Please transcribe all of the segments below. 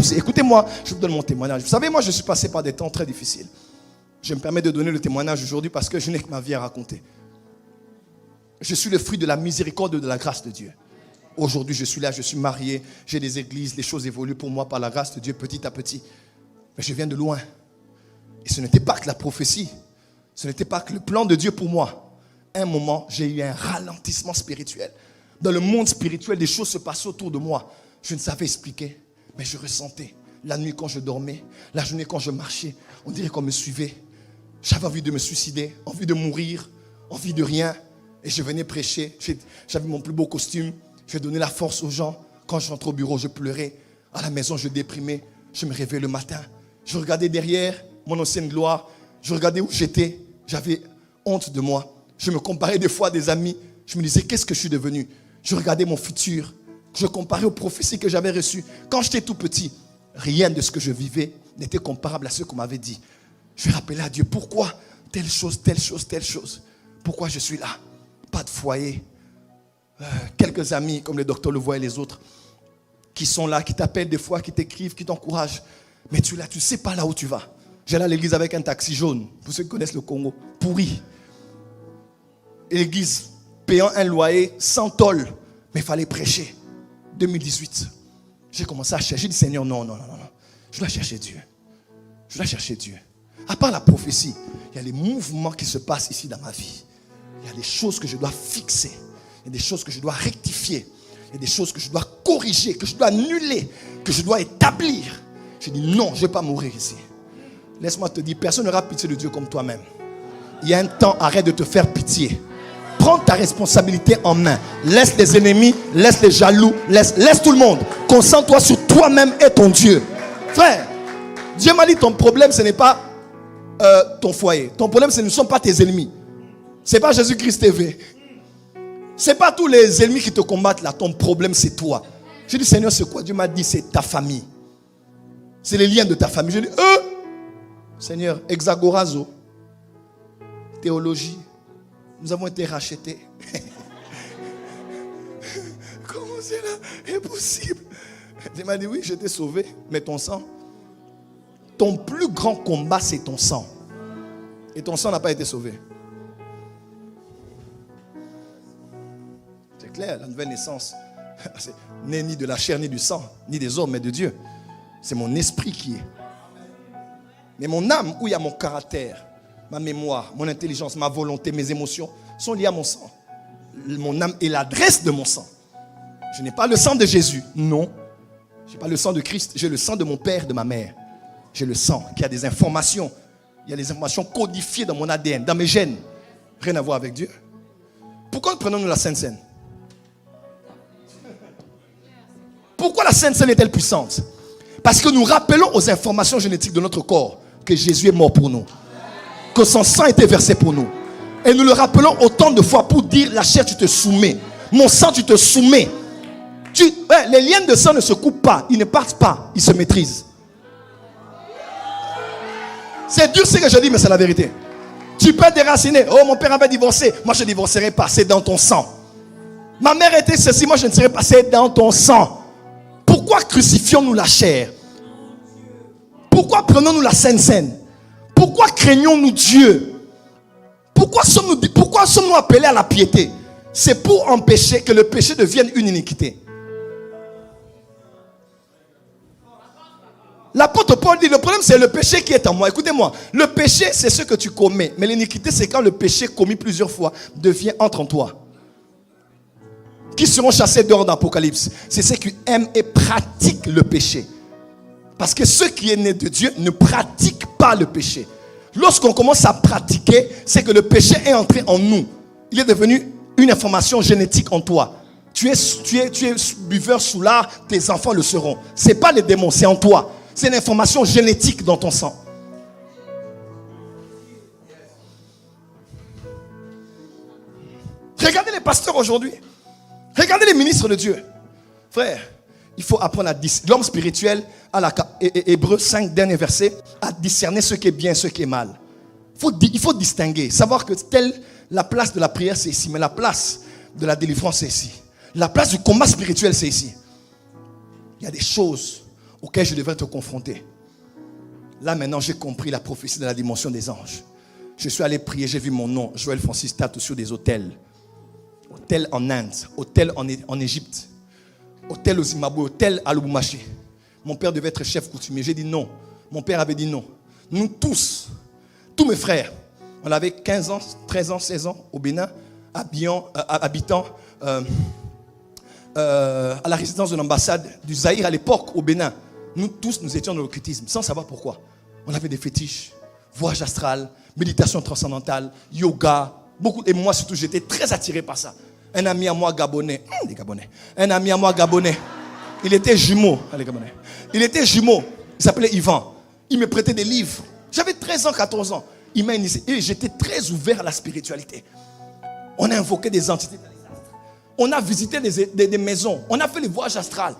poussé. Écoutez-moi, je vous donne mon témoignage. Vous savez, moi, je suis passé par des temps très difficiles. Je me permets de donner le témoignage aujourd'hui parce que je n'ai que ma vie à raconter. Je suis le fruit de la miséricorde et de la grâce de Dieu. Aujourd'hui, je suis là, je suis marié, j'ai des églises, les choses évoluent pour moi par la grâce de Dieu petit à petit. Mais je viens de loin. Et ce n'était pas que la prophétie, ce n'était pas que le plan de Dieu pour moi. À un moment, j'ai eu un ralentissement spirituel. Dans le monde spirituel, des choses se passaient autour de moi. Je ne savais expliquer, mais je ressentais. La nuit quand je dormais, la journée quand je marchais, on dirait qu'on me suivait. J'avais envie de me suicider, envie de mourir, envie de rien. Et je venais prêcher. J'avais mon plus beau costume. Je donnais la force aux gens. Quand je rentrais au bureau, je pleurais. À la maison, je déprimais. Je me réveillais le matin. Je regardais derrière mon ancienne gloire. Je regardais où j'étais. J'avais honte de moi. Je me comparais des fois à des amis. Je me disais, qu'est-ce que je suis devenu? Je regardais mon futur. Je comparais aux prophéties que j'avais reçues. Quand j'étais tout petit, rien de ce que je vivais n'était comparable à ce qu'on m'avait dit. Je vais rappeler à Dieu, pourquoi telle chose, telle chose, telle chose? Pourquoi je suis là? Pas de foyer. Quelques amis, comme le docteur Levoix et les autres, qui sont là, qui t'appellent des fois, qui t'écrivent, qui t'encouragent. Mais tu es là, tu ne sais pas là où tu vas. J'allais à l'église avec un taxi jaune, pour ceux qui connaissent le Congo, pourri. Et l'église, payant un loyer sans tôle, mais il fallait prêcher. 2018. J'ai commencé à chercher. J'ai dit, Seigneur, non. Je dois chercher Dieu. Je dois chercher Dieu. À part la prophétie, il y a les mouvements qui se passent ici dans ma vie. Il y a des choses que je dois fixer. Il y a des choses que je dois rectifier. Il y a des choses que je dois corriger, que je dois annuler, que je dois établir. J'ai dit non, je ne vais pas mourir ici. Laisse-moi te dire, personne n'aura pitié de Dieu comme toi-même. Il y a un temps, arrête de te faire pitié. Prends ta responsabilité en main. Laisse les ennemis, laisse les jaloux, laisse tout le monde. Concentre-toi sur toi-même et ton Dieu. Frère, Dieu m'a dit ton problème, ce n'est pas ton foyer. Ton problème, ce ne sont pas tes ennemis. Ce n'est pas Jésus-Christ TV. Ce n'est pas tous les ennemis qui te combattent là. Ton problème, c'est toi. J'ai dit, Seigneur, c'est quoi? Dieu m'a dit, c'est ta famille. C'est les liens de ta famille. J'ai dit, Seigneur, exagorazo. Théologie. Nous avons été rachetés. Comment c'est là? Impossible. Dieu m'a dit, oui, je t'ai sauvé. Mais ton sang, ton plus grand combat, c'est ton sang. Et ton sang n'a pas été sauvé. C'est clair, la nouvelle naissance, n'est ni de la chair, ni du sang, ni des hommes, mais de Dieu. C'est mon esprit qui est. Mais mon âme, où il y a mon caractère, ma mémoire, mon intelligence, ma volonté, mes émotions, sont liées à mon sang. Mon âme est l'adresse de mon sang. Je n'ai pas le sang de Jésus, non. Je n'ai pas le sang de Christ, j'ai le sang de mon père, de ma mère. J'ai le sang qui a des informations. Il y a des informations codifiées dans mon ADN, dans mes gènes. Rien à voir avec Dieu. Pourquoi prenons-nous la Sainte Seine? Pourquoi la Sainte Seine est-elle puissante? Parce que nous rappelons aux informations génétiques de notre corps que Jésus est mort pour nous. Que son sang a été versé pour nous. Et nous le rappelons autant de fois pour dire, la chair, tu te soumets. Mon sang, tu te soumets. Les liens de sang ne se coupent pas. Ils ne partent pas. Ils se maîtrisent. C'est dur ce que je dis, mais c'est la vérité. Tu peux être déraciné. Oh, mon père avait divorcé. Moi, je ne divorcerai pas. C'est dans ton sang. Ma mère était ceci. Moi, je ne serai pas. C'est dans ton sang. Pourquoi crucifions-nous la chair? Pourquoi prenons-nous la Sainte Seine? Pourquoi craignons-nous Dieu? Pourquoi sommes-nous appelés à la piété? C'est pour empêcher que le péché devienne une iniquité. L'apôtre Paul dit, le problème c'est le péché qui est en moi. Écoutez-moi, le péché c'est ce que tu commets. Mais l'iniquité c'est quand le péché commis plusieurs fois entre en toi. Qui seront chassés dehors d'Apocalypse? C'est ceux qui aiment et pratiquent le péché. Parce que ceux qui est né de Dieu ne pratiquent pas le péché. Lorsqu'on commence à pratiquer, c'est que le péché est entré en nous. Il est devenu une information génétique en toi. Tu es buveur soulard, tes enfants le seront. Ce n'est pas les démons, c'est en toi. C'est une information génétique dans ton sang. Regardez les pasteurs aujourd'hui. Regardez les ministres de Dieu. Frère, il faut apprendre à discerner. L'homme spirituel, Hébreux 5, dernier verset, à discerner ce qui est bien et ce qui est mal. Il faut distinguer. Savoir que la place de la prière, c'est ici. Mais la place de la délivrance, c'est ici. La place du combat spirituel, c'est ici. Il y a des choses. auquel je devrais te confronter. Là, maintenant, j'ai compris la prophétie de la dimension des anges. Je suis allé prier, j'ai vu mon nom, Joël Francis Tatou, sur des hôtels. Hôtel en Inde, hôtel en Égypte, hôtel au Zimbabwe, hôtel à Lubumbashi. Mon père devait être chef coutumier. J'ai dit non. Mon père avait dit non. Nous tous mes frères, on avait 15 ans, 13 ans, 16 ans au Bénin, habitant à la résidence de l'ambassade du Zaïre à l'époque au Bénin. Nous tous, nous étions dans l'occultisme sans savoir pourquoi. On avait des fétiches, voyage astral, méditation transcendantale, yoga, beaucoup. Et moi surtout, j'étais très attiré par ça. Un ami à moi gabonais, un ami à moi gabonais, il était jumeau, il était jumeau, il s'appelait Yvan. Il me prêtait des livres. J'avais 13 ans, 14 ans. Il m'a initié et j'étais très ouvert à la spiritualité. On a invoqué des entités. On a visité des maisons. On a fait les voyages astrales.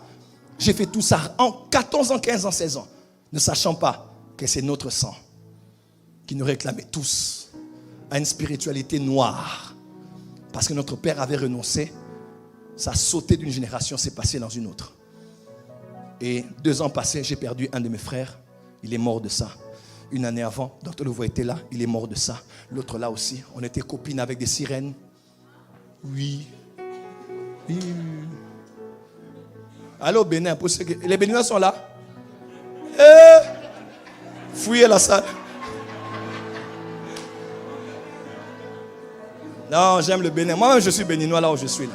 J'ai fait tout ça en 14 ans, 15 ans, 16 ans. Ne sachant pas que c'est notre sang qui nous réclamait tous à une spiritualité noire. Parce que notre père avait renoncé. Ça a sauté d'une génération, c'est passé dans une autre. Et 2 ans passés, j'ai perdu un de mes frères. Il est mort de ça. Une année avant, Dr. Louvois était là. Il est mort de ça. L'autre là aussi. On était copines avec des sirènes. Oui. Allô Bénin, pour ceux les Béninois sont là. Fouillez la salle. Non, j'aime le Bénin. Moi-même, je suis béninois là où je suis là.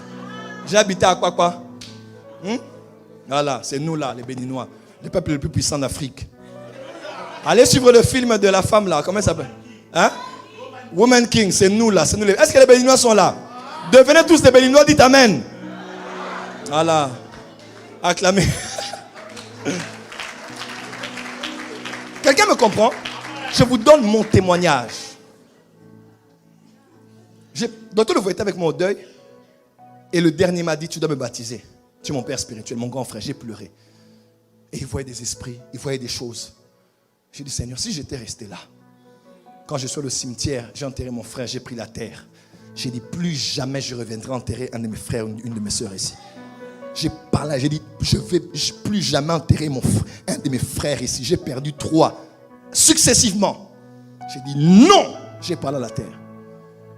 J'ai habité à quoi? Voilà, c'est nous là, les Béninois. Le peuple le plus puissant d'Afrique. Allez suivre le film de la femme là. Comment ça s'appelle? Woman King, c'est nous là. C'est nous. Est-ce que les Béninois sont là? Devenez tous des Béninois, dites Amen. Voilà. Acclamez. Quelqu'un me comprend? Je vous donne mon témoignage. Docteur Louvois était avec moi au deuil. Et le dernier m'a dit, tu dois me baptiser. Tu es mon père spirituel, mon grand frère. J'ai pleuré. Et il voyait des esprits, il voyait des choses. J'ai dit, Seigneur, si j'étais resté là, quand je suis au cimetière, j'ai enterré mon frère, j'ai pris la terre. J'ai dit, plus jamais je reviendrai enterrer un de mes frères, une de mes soeurs ici. J'ai parlé, j'ai dit, je ne vais plus jamais enterrer un de mes frères ici. J'ai perdu 3 successivement. J'ai dit, non, j'ai parlé à la terre.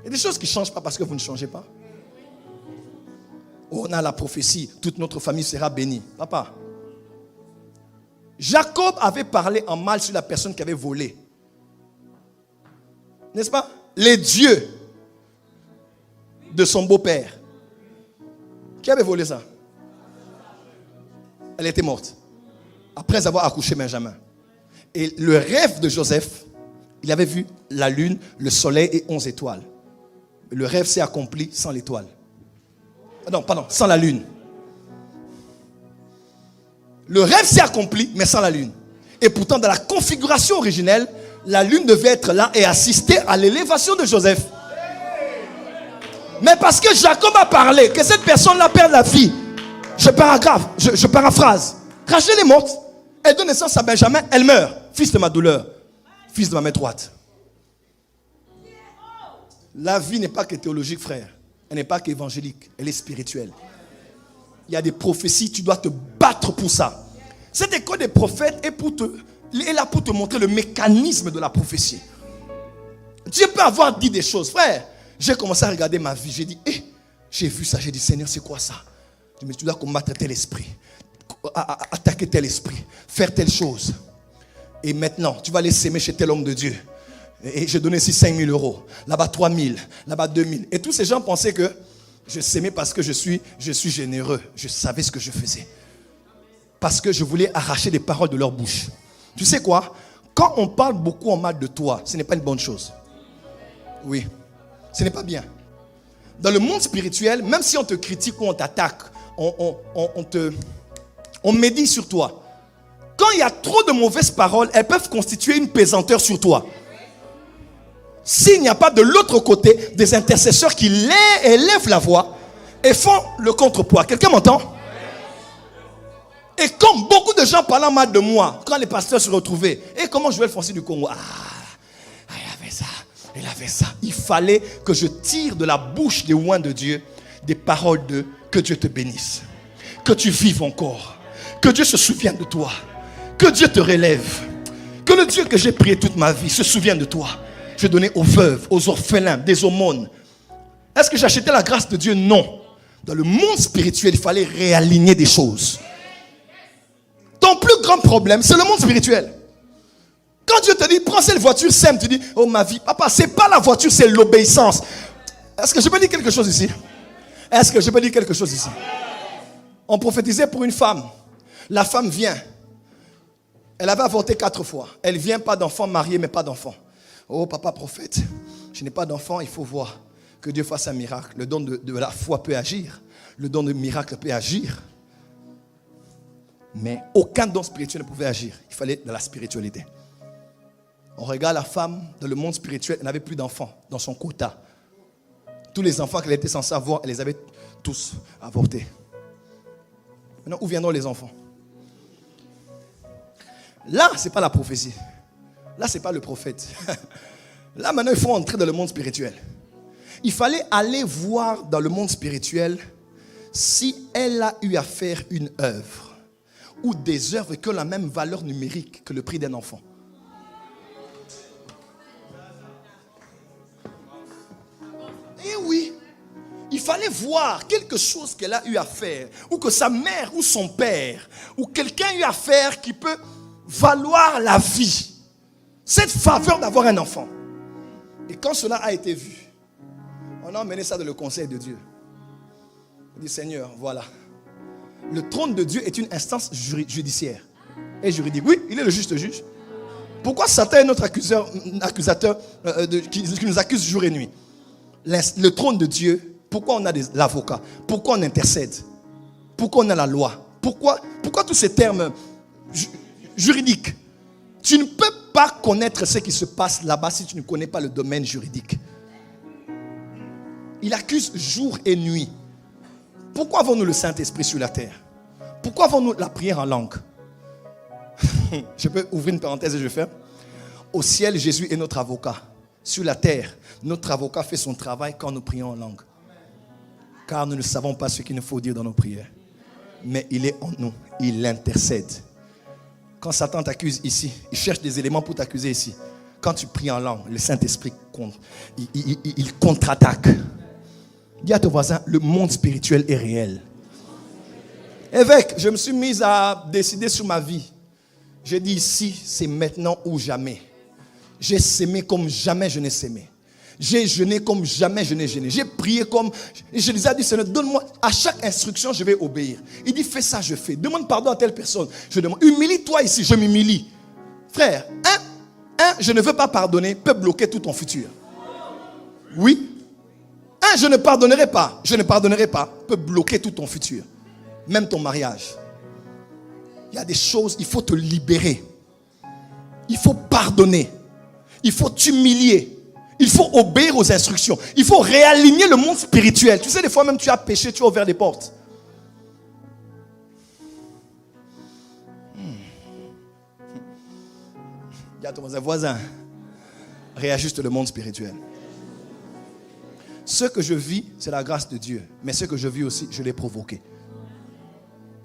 Il y a des choses qui ne changent pas parce que vous ne changez pas. On a la prophétie, toute notre famille sera bénie. Papa, Jacob avait parlé en mal sur la personne qui avait volé. N'est-ce pas? Les dieux de son beau-père. Qui avait volé ça? Elle était morte. Après avoir accouché Benjamin. Et le rêve de Joseph, il avait vu la lune, le soleil et 11 étoiles. Le rêve s'est accompli sans l'étoile. Non, pardon, sans la lune. Le rêve s'est accompli, mais sans la lune. Et pourtant, dans la configuration originelle, la lune devait être là et assister à l'élévation de Joseph. Mais parce que Jacob a parlé, que cette personne-là perd la vie. Je paraphrase. Rachel est morte. Elle donne naissance à Benjamin, elle meurt. Fils de ma douleur. Fils de ma main droite. La vie n'est pas que théologique, frère. Elle n'est pas qu'évangélique. Elle est spirituelle. Il y a des prophéties, tu dois te battre pour ça. Cette école des prophètes est là pour te montrer le mécanisme de la prophétie. Dieu peut avoir dit des choses. Frère, j'ai commencé à regarder ma vie. J'ai dit, j'ai vu ça. J'ai dit, Seigneur, c'est quoi ça? Je me suis dit, tu dois combattre tel esprit. Attaquer tel esprit. Faire telle chose. Et maintenant, tu vas aller s'aimer chez tel homme de Dieu. Et j'ai donné ici 5 000 euros. Là-bas 3 000. Là-bas 2 000. Et tous ces gens pensaient que je s'aimais parce que je suis généreux. Je savais ce que je faisais. Parce que je voulais arracher des paroles de leur bouche. Tu sais quoi? Quand on parle beaucoup en mal de toi, ce n'est pas une bonne chose. Oui. Ce n'est pas bien. Dans le monde spirituel, même si on te critique ou on t'attaque, on médit sur toi. Quand il y a trop de mauvaises paroles, elles peuvent constituer une pesanteur sur toi. S'il n'y a pas de l'autre côté des intercesseurs qui élèvent la voix et font le contrepoids. Quelqu'un m'entend? Et comme beaucoup de gens parlant mal de moi, quand les pasteurs se retrouvaient, et comment Joël Francis du Congo, il avait ça. Il fallait que je tire de la bouche des oins de Dieu des paroles de que Dieu te bénisse, que tu vives encore, que Dieu se souvienne de toi. Que Dieu te relève. Que le Dieu que j'ai prié toute ma vie se souvienne de toi. Je donnais aux veuves, aux orphelins, des aumônes. Est-ce que j'achetais la grâce de Dieu? Non. Dans le monde spirituel, il fallait réaligner des choses. Ton plus grand problème, c'est le monde spirituel. Quand Dieu te dit, prends cette voiture, sème, tu dis, oh ma vie, papa, c'est pas la voiture, c'est l'obéissance. Est-ce que je peux dire quelque chose ici? Est-ce que je peux dire quelque chose ici? On prophétisait pour une femme. La femme vient. Elle avait avorté 4 fois. Elle vient, pas d'enfant, mariée, mais pas d'enfant. Oh papa prophète, je n'ai pas d'enfant, il faut voir que Dieu fasse un miracle. Le don de la foi peut agir. Le don de miracle peut agir. Mais aucun don spirituel ne pouvait agir. Il fallait de la spiritualité. On regarde la femme dans le monde spirituel, elle n'avait plus d'enfants dans son quota. Tous les enfants qu'elle était censée avoir, elle les avait tous avortés. Maintenant, où viendront les enfants? Là, ce n'est pas la prophétie. Là, ce n'est pas le prophète. Là, maintenant, il faut entrer dans le monde spirituel. Il fallait aller voir dans le monde spirituel si elle a eu à faire une œuvre ou des œuvres qui ont la même valeur numérique que le prix d'un enfant. Eh oui, il fallait voir quelque chose qu'elle a eu à faire, ou que sa mère ou son père, ou quelqu'un a eu à faire qui peut valoir la vie. Cette faveur d'avoir un enfant. Et quand cela a été vu, on a emmené ça dans le conseil de Dieu. On dit, Seigneur, voilà. Le trône de Dieu est une instance judiciaire et juridique. Oui, il est le juste juge. Pourquoi Satan est notre accusateur qui nous accuse jour et nuit? Le trône de Dieu, pourquoi on a l'avocat? Pourquoi on intercède? Pourquoi on a la loi? Pourquoi tous ces termes juridiques? Tu ne peux pas connaître ce qui se passe là-bas si tu ne connais pas le domaine juridique. Il accuse jour et nuit. Pourquoi avons-nous le Saint-Esprit sur la terre? Pourquoi avons-nous la prière en langue? Je peux ouvrir une parenthèse et je ferme. Au ciel, Jésus est notre avocat. Sur la terre, notre avocat fait son travail quand nous prions en langue. Car nous ne savons pas ce qu'il nous faut dire dans nos prières. Mais il est en nous. Il intercède. Quand Satan t'accuse ici, il cherche des éléments pour t'accuser ici. Quand tu pries en langue, le Saint-Esprit il contre-attaque. Dis à ton voisin, le monde spirituel est réel. Évêque, je me suis mis à décider sur ma vie. J'ai dit ici, c'est maintenant ou jamais. J'ai sémé comme jamais je n'ai sémé. J'ai jeûné comme jamais je n'ai jeûné. J'ai prié comme... Je disais à Dieu, Seigneur, donne-moi, à chaque instruction, je vais obéir. Il dit, fais ça, je fais. Demande pardon à telle personne. Je demande, humilie-toi ici, je m'humilie. Frère, je ne veux pas pardonner, peut bloquer tout ton futur. Oui. Je ne pardonnerai pas, peut bloquer tout ton futur. Même ton mariage. Il y a des choses, il faut te libérer. Il faut pardonner. Il faut t'humilier. Il faut obéir aux instructions. Il faut réaligner le monde spirituel. Tu sais, des fois même tu as péché, tu as ouvert des portes. Dis à ton voisin, réajuste le monde spirituel. Ce que je vis, c'est la grâce de Dieu. Mais ce que je vis aussi, je l'ai provoqué.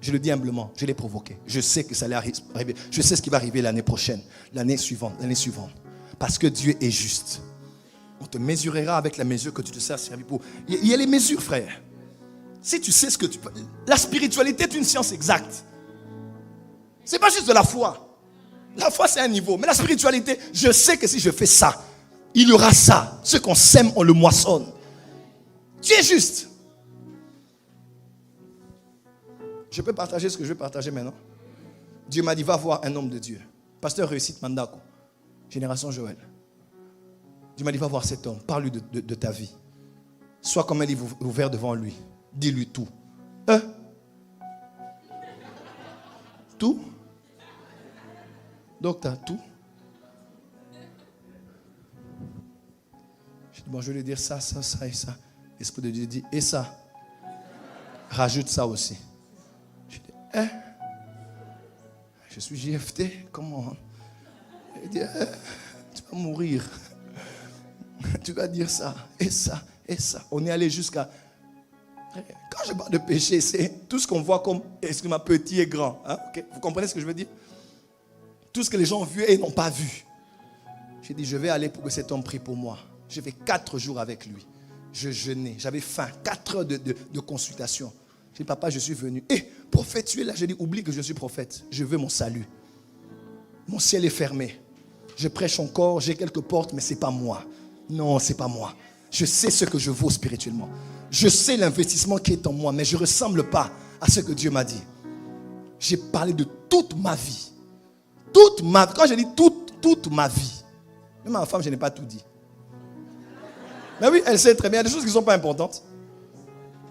Je le dis humblement, je l'ai provoqué. Je sais que ça allait arriver. Je sais ce qui va arriver l'année prochaine, l'année suivante. Parce que Dieu est juste. On te mesurera avec la mesure que tu te seras servi pour. Il y a les mesures, frère. Si tu sais ce que tu peux. La spiritualité est une science exacte. Ce n'est pas juste de la foi. La foi, c'est un niveau. Mais la spiritualité, je sais que si je fais ça, il y aura ça. Ce qu'on sème, on le moissonne. Tu es juste. Je peux partager ce que je veux partager maintenant. Dieu m'a dit, va voir un homme de Dieu. Pasteur Réussite Mandako. Génération Joël. Dieu m'a dit, va voir cet homme. Parle-lui de ta vie. Sois comme un livre ouvert devant lui. Dis-lui tout. Tout? Donc, tu as tout? Je dis, bon, je vais lui dire ça, ça, ça et ça. L'Esprit de Dieu dit, et ça? Rajoute ça aussi. Je dis, je suis JFT, comment? Il dit, tu vas mourir. Tu vas dire ça, et ça, et ça. On est allé jusqu'à... Quand je parle de péché, c'est tout ce qu'on voit comme, excuse-moi, petit et grand. Hein? Okay? Vous comprenez ce que je veux dire? Tout ce que les gens ont vu et n'ont pas vu. J'ai dit, je vais aller pour que cet homme prie pour moi. J'ai fait 4 jours avec lui. Je jeûnais, j'avais faim, 4 heures de consultation. J'ai dit, papa, je suis venu. Prophète, tu es là. J'ai dit, oublie que je suis prophète. Je veux mon salut. Mon ciel est fermé. Je prêche encore, j'ai quelques portes, mais ce n'est pas moi. Non, ce n'est pas moi. Je sais ce que je vaux spirituellement. Je sais l'investissement qui est en moi, mais je ne ressemble pas à ce que Dieu m'a dit. J'ai parlé de toute ma vie. Quand je dis toute ma vie, même à ma femme, je n'ai pas tout dit. Mais oui, elle sait très bien. Il y a des choses qui ne sont pas importantes.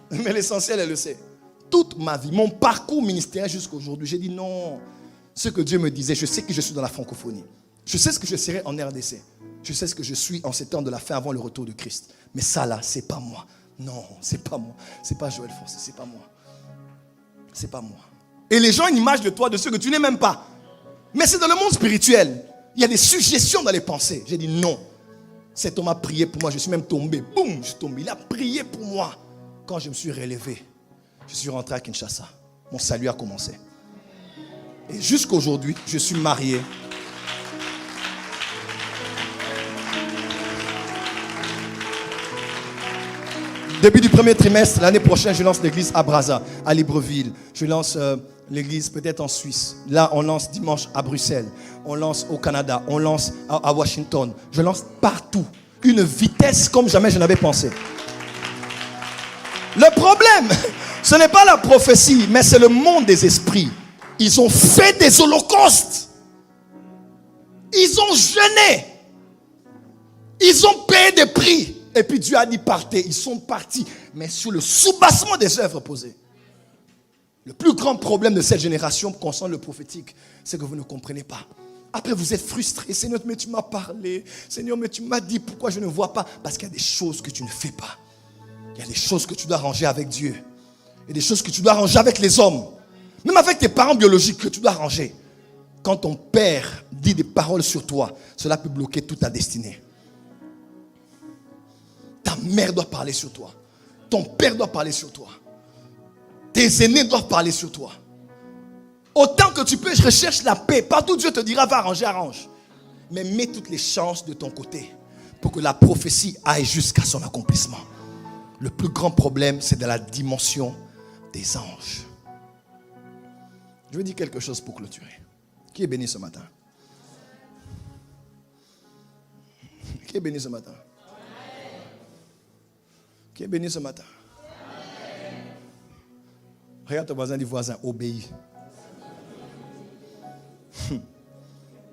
Mais l'essentiel, elle le sait. Toute ma vie, mon parcours ministériel jusqu'à aujourd'hui, j'ai dit non. Ce que Dieu me disait, je sais que je suis dans la francophonie. Je sais ce que je serai en RDC. Je sais ce que je suis en ces temps de la fin avant le retour de Christ. Mais ça là, c'est pas moi. Non, c'est pas moi. C'est pas Joël Foncé, c'est pas moi. C'est pas moi. Et les gens ont une image de toi, de ce que tu n'es même pas. Mais c'est dans le monde spirituel. Il y a des suggestions dans les pensées. J'ai dit non. Cet homme a prié pour moi. Je suis même tombé. Boum, je suis tombé. Il a prié pour moi. Quand je me suis relevé, je suis rentré à Kinshasa. Mon salut a commencé. Et jusqu'à aujourd'hui, je suis marié. Début du premier trimestre, l'année prochaine, je lance l'église à Brazza, à Libreville. Je lance l'église peut-être en Suisse. Là, on lance dimanche à Bruxelles. On lance au Canada. On lance à Washington. Je lance partout. Une vitesse comme jamais je n'avais pensé. Le problème, ce n'est pas la prophétie, mais c'est le monde des esprits. Ils ont fait des holocaustes. Ils ont jeûné. Ils ont payé des prix. Et puis Dieu a dit partez. Ils sont partis. Mais sur le soubassement des œuvres posées. Le plus grand problème de cette génération concernant le prophétique, c'est que vous ne comprenez pas. Après vous êtes frustrés. Seigneur, mais tu m'as parlé. Seigneur, mais tu m'as dit pourquoi je ne vois pas. Parce qu'il y a des choses que tu ne fais pas. Il y a des choses que tu dois arranger avec Dieu. Il y a des choses que tu dois arranger avec les hommes. Même avec tes parents biologiques que tu dois arranger. Quand ton père dit des paroles sur toi, cela peut bloquer toute ta destinée. Ta mère doit parler sur toi. Ton père doit parler sur toi. Tes aînés doivent parler sur toi. Autant que tu peux, recherche la paix. Partout Dieu te dira, va arranger, arrange. Mais mets toutes les chances de ton côté pour que la prophétie aille jusqu'à son accomplissement. Le plus grand problème, c'est dans la dimension des anges. Je veux dire quelque chose pour clôturer. Qui est béni ce matin? Qui est béni ce matin? Qui est béni ce matin? Regarde ton voisin, du voisin, obéis.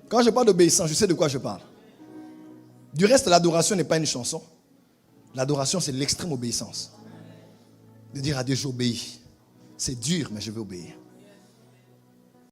Quand je parle d'obéissance, je sais de quoi je parle. Du reste, l'adoration n'est pas une chanson. L'adoration, c'est l'extrême obéissance. De dire à Dieu, j'obéis. C'est dur, mais je vais obéir.